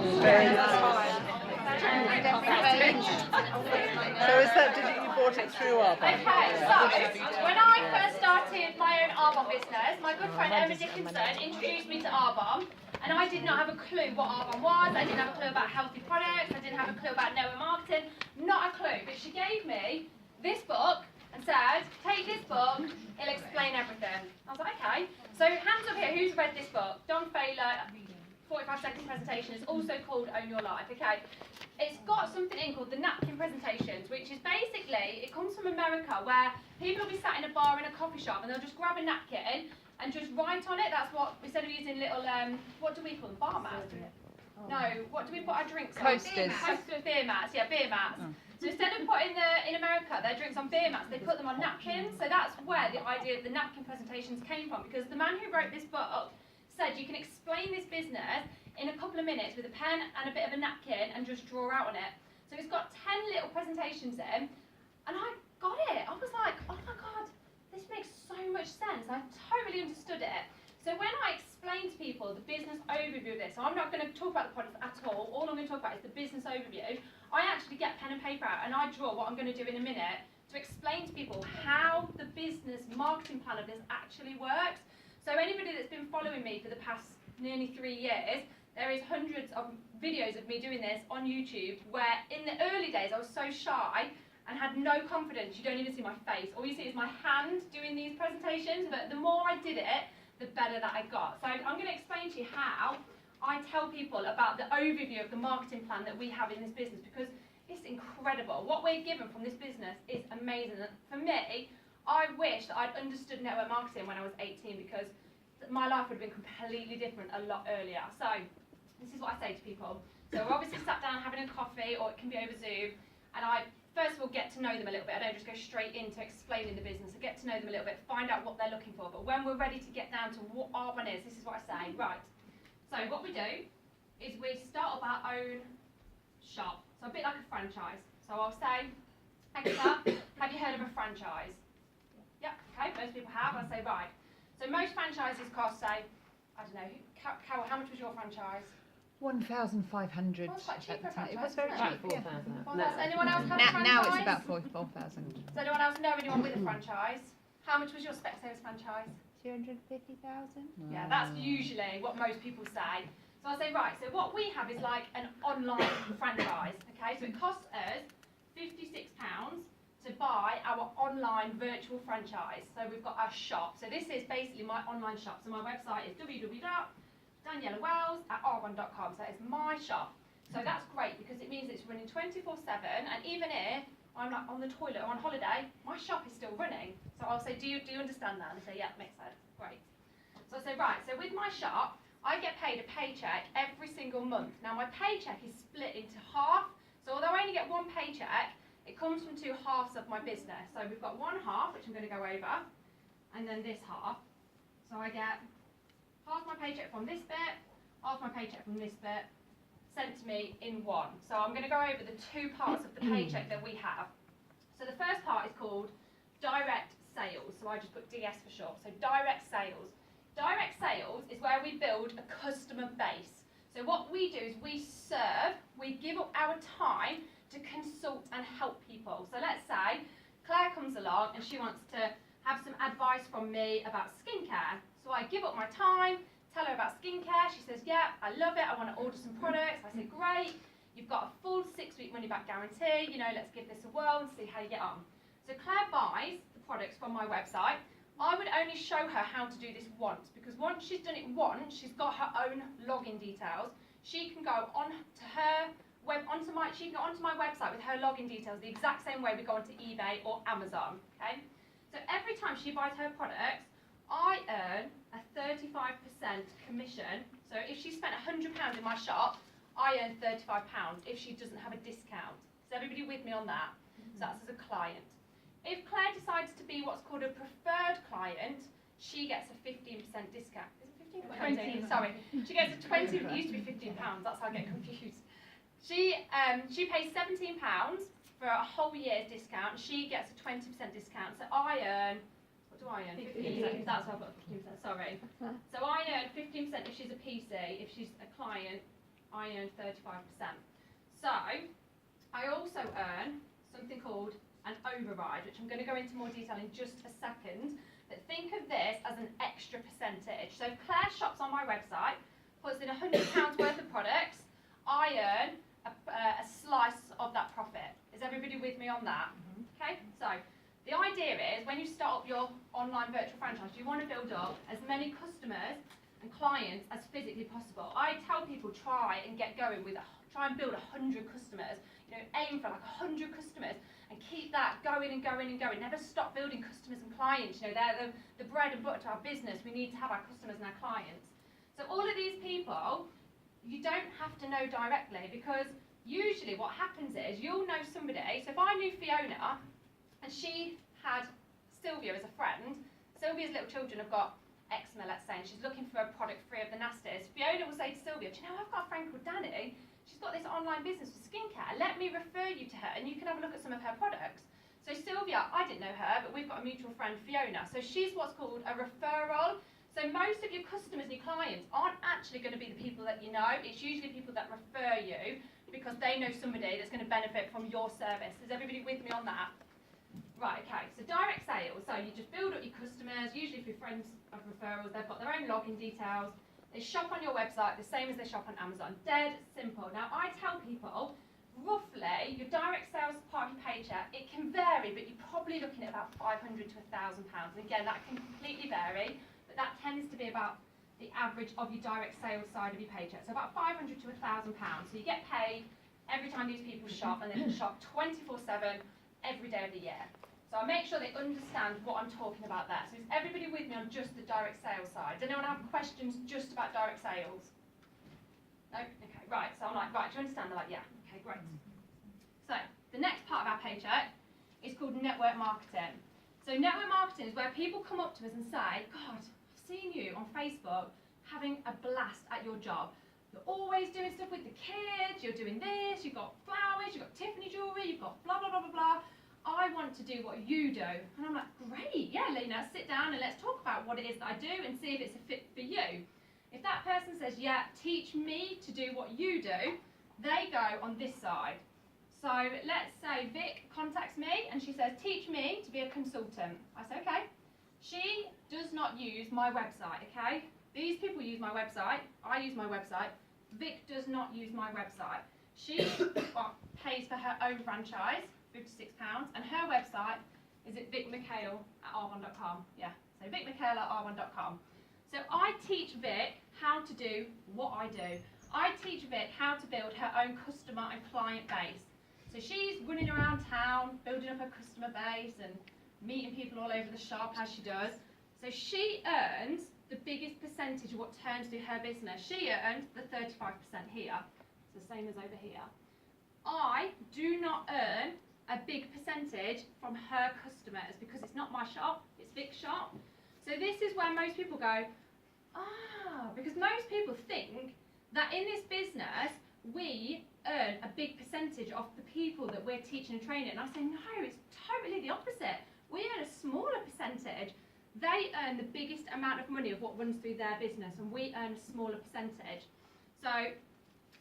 So is that, you bought it through Arbon? Okay, so when I first started my own Arbon business, my good friend Emma Dickinson introduced me to Arbon, and I did not have a clue what Arbon was. I didn't have a clue about healthy products. I didn't have a clue about network marketing. Not a clue. But she gave me this book and said, take this book, it'll explain everything. I was like, okay. So hands up here, who's read this book? Don Failer, 45-second presentation. It's also called Own Your Life. Okay. It's got something in called the napkin presentations, which is basically, it comes from America, where people will be sat in a bar in a coffee shop and they'll just grab a napkin and just write on it. That's what, instead of using little, what do we call them? Bar mats? No, what do we put our drinks on? Coasters. Beer mats, yeah, beer mats. Oh. So instead of putting in America their drinks on beer mats, they put them on napkins. So that's where the idea of the napkin presentations came from, because the man who wrote this book said you can explain this business in a couple of minutes with a pen and a bit of a napkin and just draw out on it. So it's got 10 little presentations in, and I got it. I was like, oh my God, this makes so much sense. I totally understood it. So when I explain to people the business overview of this, so I'm not going to talk about the product at all I'm going to talk about is the business overview. I actually get pen and paper out and I draw what I'm going to do in a minute to explain to people how the business marketing plan of this actually works. So anybody that's been following me for the past nearly 3 years, there is hundreds of videos of me doing this on YouTube, where in the early days I was so shy and had no confidence. You don't even see my face. All you see is my hand doing these presentations, but the more I did it, the better that I got. So I'm going to explain to you how I tell people about the overview of the marketing plan that we have in this business, because it's incredible. What we're given from this business is amazing. And for me, I wish that I'd understood network marketing when I was 18, because my life would have been completely different a lot earlier. So this is what I say to people. So we're obviously sat down having a coffee, or it can be over Zoom, and I first of all get to know them a little bit. I don't just go straight into explaining the business. I get to know them a little bit, find out what they're looking for. But when we're ready to get down to what Arbon is, this is what I say. Right. So what we do is we start up our own shop. So a bit like a franchise. So I'll say, Hector, have you heard of a franchise? Yeah, okay, most people have. I say, right. So most franchises cost, say, I don't know, Carol, how much was your franchise? 1,500 quite cheap for a franchise. It was very cheap. 4,000. Anyone else have a franchise? Now it's about 44,000. Does anyone else know anyone with a franchise? How much was your Specsavers franchise? 250,000. Yeah, that's usually what most people say. So I say, right, so what we have is like an online franchise, okay? So it costs us £56 to buy our online virtual franchise. So we've got our shop. So this is basically my online shop. So my website is www.daniellawells@arbon.com. So it's my shop. So that's great, because it means it's running 24/7, and even if I'm like on the toilet or on holiday, my shop is still running. So I'll say, do you understand that? And they say, yeah, makes sense. Great. So I say, right, so with my shop, I get paid a paycheck every single month. Now my paycheck is split into half. So although I only get one paycheck, it comes from two halves of my business. So we've got one half, which I'm going to go over, and then this half. So I get half my paycheck from this bit, half my paycheck from this bit, sent to me in one. So I'm going to go over the two parts of the paycheck that we have. So the first part is called direct sales. So I just put DS for short. So direct sales. Direct sales is where we build a customer base. So what we do is we give up our time to consult and help people. So let's say Claire comes along and she wants to have some advice from me about skincare. So I give up my time, tell her about skincare. She says, yeah, I love it. I want to order some products. I say, great. You've got a full 6-week money-back guarantee. You know, let's give this a whirl and see how you get on. So Claire buys the products from my website. I would only show her how to do this once, because once she's done it once, she's got her own login details. She can go onto my website with her login details the exact same way we go onto eBay or Amazon. Okay? So every time she buys her products, I earn a 35% commission. So if she spent £100 in my shop, I earn £35 if she doesn't have a discount. Is everybody with me on that? So that's as a client. If Claire decides to be what's called a preferred client, she gets a 15% discount. Is it 15? 20. Sorry. She gets a 20, it used to be £15, that's how I get confused. She pays £17 for a whole year's discount. She gets a 20% discount. So I earn, what do I earn? 15%. That's why I've got 15%, sorry. So I earn 15% if she's a PC. If she's a client, I earn 35%. So I also earn something called an override, which I'm going to go into more detail in just a second. But think of this as an extra percentage. So if Claire shops on my website, puts in £100 worth of products, I earn a slice of that profit. Is everybody with me on that? Okay, so the idea is when you start up your online virtual franchise, you want to build up as many customers and clients as physically possible. I tell people try and get going with, try and build 100 customers. You know, aim for like 100 customers and keep that going and going and going. Never stop building customers and clients. You know, they're the bread and butter to our business. We need to have our customers and our clients. So all of these people, you don't have to know directly, because usually what happens is you'll know somebody. So if I knew Fiona and she had Sylvia as a friend, Sylvia's little children have got eczema, let's say, and she's looking for a product free of the nasties. Fiona will say to Sylvia, do you know, I've got a friend called Danny. She's got this online business for skincare. Let me refer you to her and you can have a look at some of her products. So Sylvia, I didn't know her, but we've got a mutual friend, Fiona. So she's what's called a referral. So most of your customers and your clients aren't actually going to be the people that you know. It's usually people that refer you because they know somebody that's going to benefit from your service. Is everybody with me on that? Right, okay, so direct sales. So you just build up your customers, usually through friends of referrals. They've got their own login details. They shop on your website the same as they shop on Amazon. Dead simple. Now, I tell people, roughly, your direct sales part of your paycheck, it can vary, but you're probably looking at about £500 to £1,000. And again, that can completely vary, but that tends to be about the average of your direct sales side of your paycheck. So about £500 to £1,000. So you get paid every time these people shop, and they can shop 24/7 every day of the year. So I make sure they understand what I'm talking about there. So is everybody with me on just the direct sales side? Does anyone have questions just about direct sales? No? Okay, right. So I'm like, right, do you understand? They're like, yeah. Okay, great. So the next part of our paycheck is called network marketing. So network marketing is where people come up to us and say, God, I've seen you on Facebook having a blast at your job. You're always doing stuff with the kids, you're doing this, you've got flowers, you've got Tiffany jewellery, you've got blah, blah, blah, blah, blah. I want to do what you do. And I'm like, great, yeah, Lena, sit down and let's talk about what it is that I do and see if it's a fit for you. If that person says, yeah, teach me to do what you do, they go on this side. So let's say Vic contacts me and she says, teach me to be a consultant. I say, okay. She does not use my website, okay? These people use my website. I use my website. Vic does not use my website. She pays for her own franchise, £56, and her website is at vicmchale@r1.com. Yeah, so vicmchale@r1.com. So I teach Vic how to do what I do. I teach Vic how to build her own customer and client base. So she's running around town, building up her customer base and meeting people all over the shop as she does. So she earns the biggest percentage of what turns through her business. She earns the 35% here. It's the same as over here. I do not earn a big percentage from her customers because it's not my shop, it's Vic's shop. So this is where most people go, because most people think that in this business we earn a big percentage of the people that we're teaching and training. And I say, no, it's totally the opposite. We earn a smaller percentage. They earn the biggest amount of money of what runs through their business, and we earn a smaller percentage. So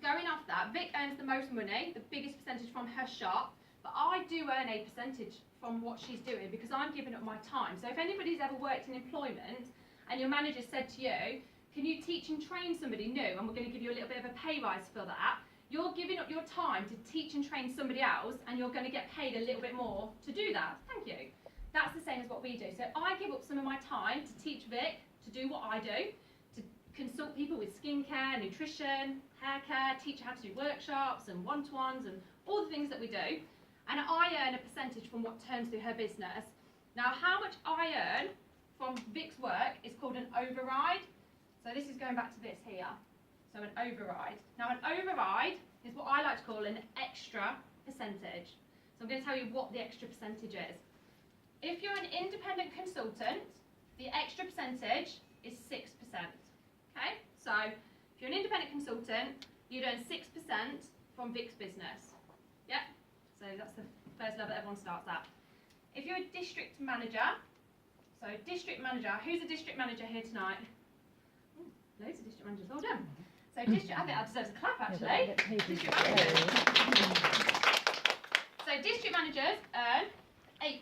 going off that, Vic earns the most money, the biggest percentage from her shop, but I do earn a percentage from what she's doing because I'm giving up my time. So if anybody's ever worked in employment and your manager said to you, can you teach and train somebody new, and we're going to give you a little bit of a pay rise for that, you're giving up your time to teach and train somebody else, and you're going to get paid a little bit more to do that. Thank you. That's the same as what we do. So I give up some of my time to teach Vic to do what I do, to consult people with skincare, nutrition, hair care, teach her how to do workshops and one-to-ones and all the things that we do. And I earn a percentage from what turns through her business. Now, how much I earn from Vic's work is called an override. So this is going back to this here. So an override. Now, an override is what I like to call an extra percentage. So I'm going to tell you what the extra percentage is. If you're an independent consultant, the extra percentage is 6%. Okay? So if you're an independent consultant, you'd earn 6% from Vic's business. Yep? So that's the first level that everyone starts at. If you're a district manager, so district manager, who's a district manager here tonight? Ooh, loads of district managers, well done. So I think that deserves a clap actually. District managers. So district managers earn 8%.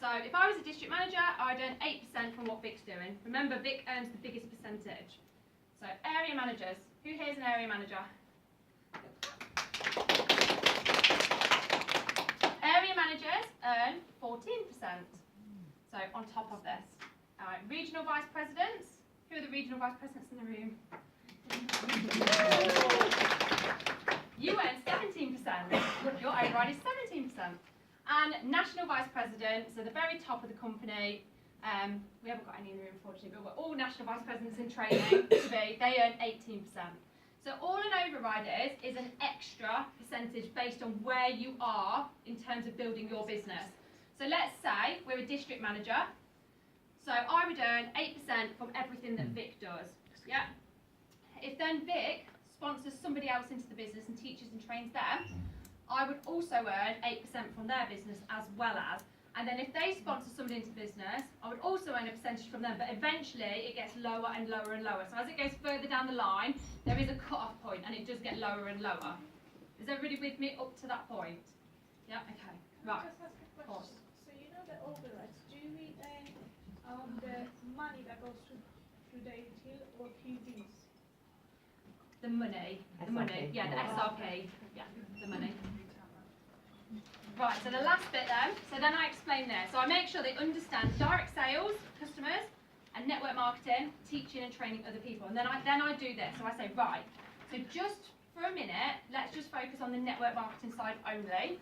So if I was a district manager, I'd earn 8% from what Vic's doing. Remember, Vic earns the biggest percentage. So area managers. Who here is an area manager? Area managers earn 14%. So on top of this. Regional vice presidents. Who are the regional vice presidents in the room? You earn 17%. Your override is 17%. And national vice president, so the very top of the company. We haven't got any in the room, unfortunately, but we're all national vice presidents in training to be. They earn 18%. So all an override is an extra percentage based on where you are in terms of building your business. So let's say we're a district manager. So I would earn 8% from everything that Vic does. Yeah. If then Vic sponsors somebody else into the business and teaches and trains them, I would also earn 8% from their business as well as. And then if they sponsor somebody into business, I would also earn a percentage from them, but eventually it gets lower and lower and lower. So as it goes further down the line, there is a cut-off point and it does get lower and lower. Is everybody with me up to that point? Yeah, okay. Right. Just ask a question. So you know the overrides, do we earn the money that goes through the till or QBs? The money, yeah, the SRP, yeah, the money. Right, so the last bit then, so then I explain this. So I make sure they understand direct sales, customers, and network marketing, teaching and training other people. And then I do this. So I say, right, so just for a minute, let's just focus on the network marketing side only.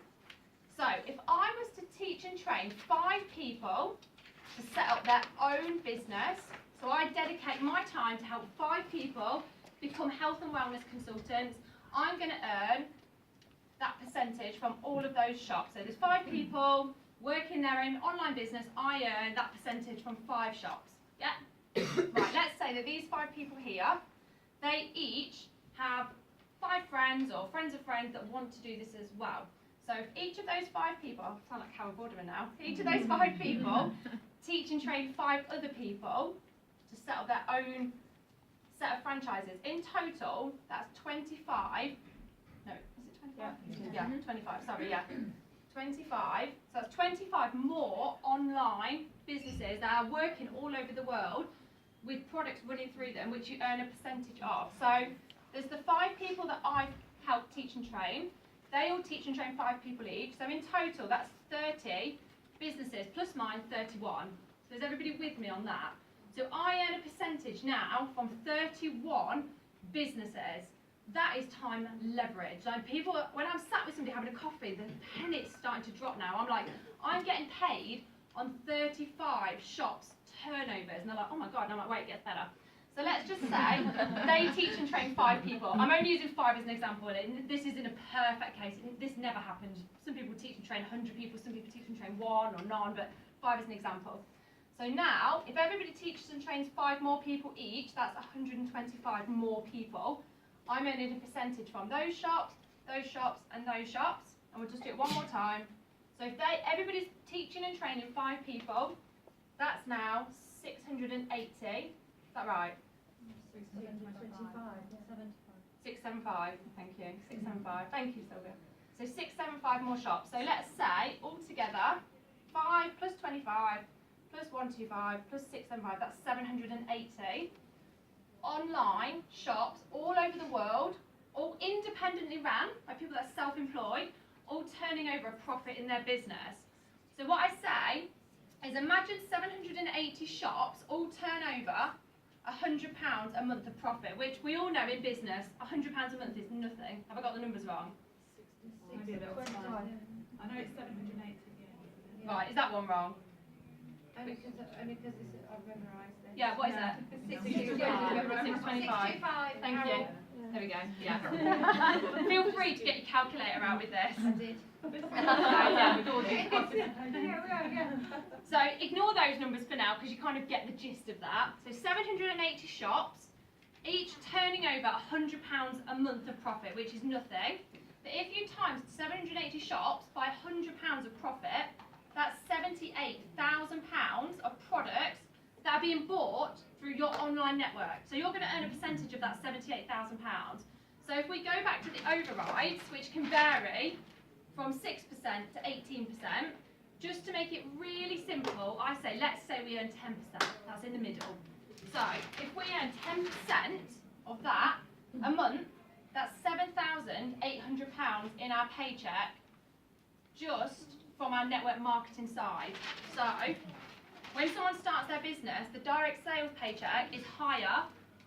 So if I was to teach and train 5 people to set up their own business, so I dedicate my time to help 5 people become health and wellness consultants, I'm going to earn that percentage from all of those shops. So there's 5 people working their own online business, I earn that percentage from 5 shops. Yeah? Right, let's say that these 5 people here, they each have 5 friends or friends of friends that want to do this as well. So if each of those 5 people, I sound like Carol Vorderman now, each of those 5 people teach and train 5 other people to set up their own set of franchises. In total, that's 25. No, is it 25? Yeah, 25. Sorry, yeah. 25. So that's 25 more online businesses that are working all over the world with products running through them, which you earn a percentage of. So there's the 5 people that I've helped teach and train. They all teach and train 5 people each. So in total, that's 30 businesses, plus mine, 31. So is everybody with me on that? So I earn a percentage now from 31 businesses. That is time leverage. Like people, when I'm sat with somebody having a coffee, the penny's starting to drop now. I'm like, I'm getting paid on 35 shops turnovers. And they're like, oh my God. And I'm like, wait, it gets better. So let's just say they teach and train 5 people. I'm only using 5 as an example. And this isn't a perfect case. This never happens. Some people teach and train 100 people. Some people teach and train 1 or none, but 5 is an example. So now, if everybody teaches and trains 5 more people each, that's 125 more people. I'm earning a percentage from those shops, and those shops. And we'll just do it one more time. So if everybody's teaching and training 5 people, that's now 680. Is that right? 675. Thank you. 675. Thank you, Sylvia. So 675 more shops. So let's say altogether 5 plus 25 plus 125 plus 675. That's 780 online shops all over the world, all independently ran by people that are self-employed, all turning over a profit in their business. So what I say is imagine 780 shops all turn over £100 a month of profit, which we all know in business, £100 a month is nothing. Have I got the numbers wrong? Maybe a little bit. I know it's 780. Yeah. Right, is that one wrong? Only because I've memorised it. Yeah, what is that? 625. Thank you. There we go. Yeah. Feel free to get your calculator out with this. I did. So ignore those numbers for now because you kind of get the gist of that. So 780 shops, each turning over £100 a month of profit, which is nothing. But if you times 780 shops by £100 of profit, that's £78,000 of products that are being bought through your online network. So you're going to earn a percentage of that £78,000. So if we go back to the overrides, which can vary from 6% to 18%, just to make it really simple, I say, let's say we earn 10%. That's in the middle. So if we earn 10% of that a month, that's £7,800 in our paycheck just from our network marketing side. So when someone starts their business, the direct sales paycheck is higher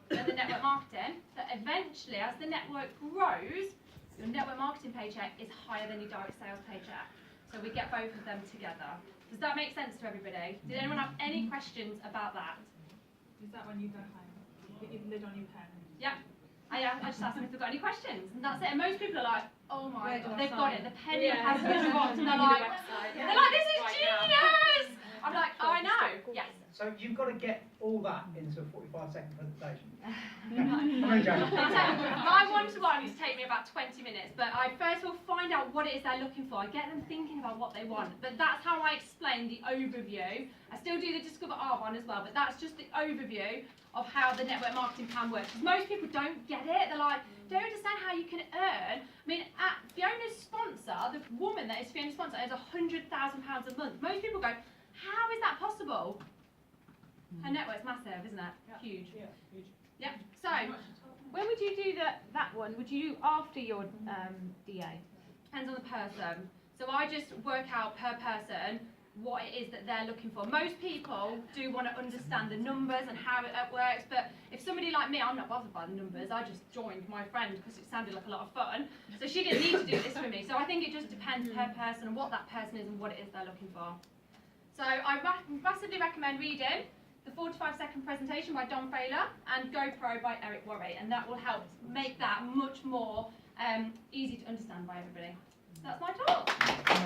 than the network marketing. But eventually, as the network grows, your network marketing paycheck is higher than your direct sales paycheck. So we get both of them together. Does that make sense to everybody? Did anyone have any questions about that? Is that when you go home? You put your lid on your pen? Yeah. I just asked them if they've got any questions, and that's it. And most people are like, oh my god, they've got it. The penny has been dropped, and they're like, this is genius! I'm like, oh, I know. Yes. So you've got to get all that into a 45-second presentation. I'm only joking. My one-to-ones take me about 20 minutes, but I first will find out what it is they're looking for. I get them thinking about what they want, but that's how I explain the overview. I still do the Discover R one as well, but that's just the overview of how the network marketing plan works. Because most people don't get it. They're like, don't understand how you can earn. I mean, at Fiona's sponsor, the woman that is Fiona's sponsor, earns £100,000 a month. Most people go, how is that possible? Her network's massive, isn't it? Yeah. Huge. Yeah, huge. Yeah. So, When would you do that one? Would you do after your DA? depends on the person. So I just work out per person what it is that they're looking for. Most people do want to understand the numbers and how it works, but if somebody like me, I'm not bothered by the numbers. I just joined my friend because it sounded like a lot of fun. So she didn't need to do this with me. So I think it just depends per person and what that person is and what it is they're looking for. So I massively recommend reading the 45-second presentation by Don Failer and GoPro by Eric Worre, and that will help make that much more easy to understand by everybody. That's my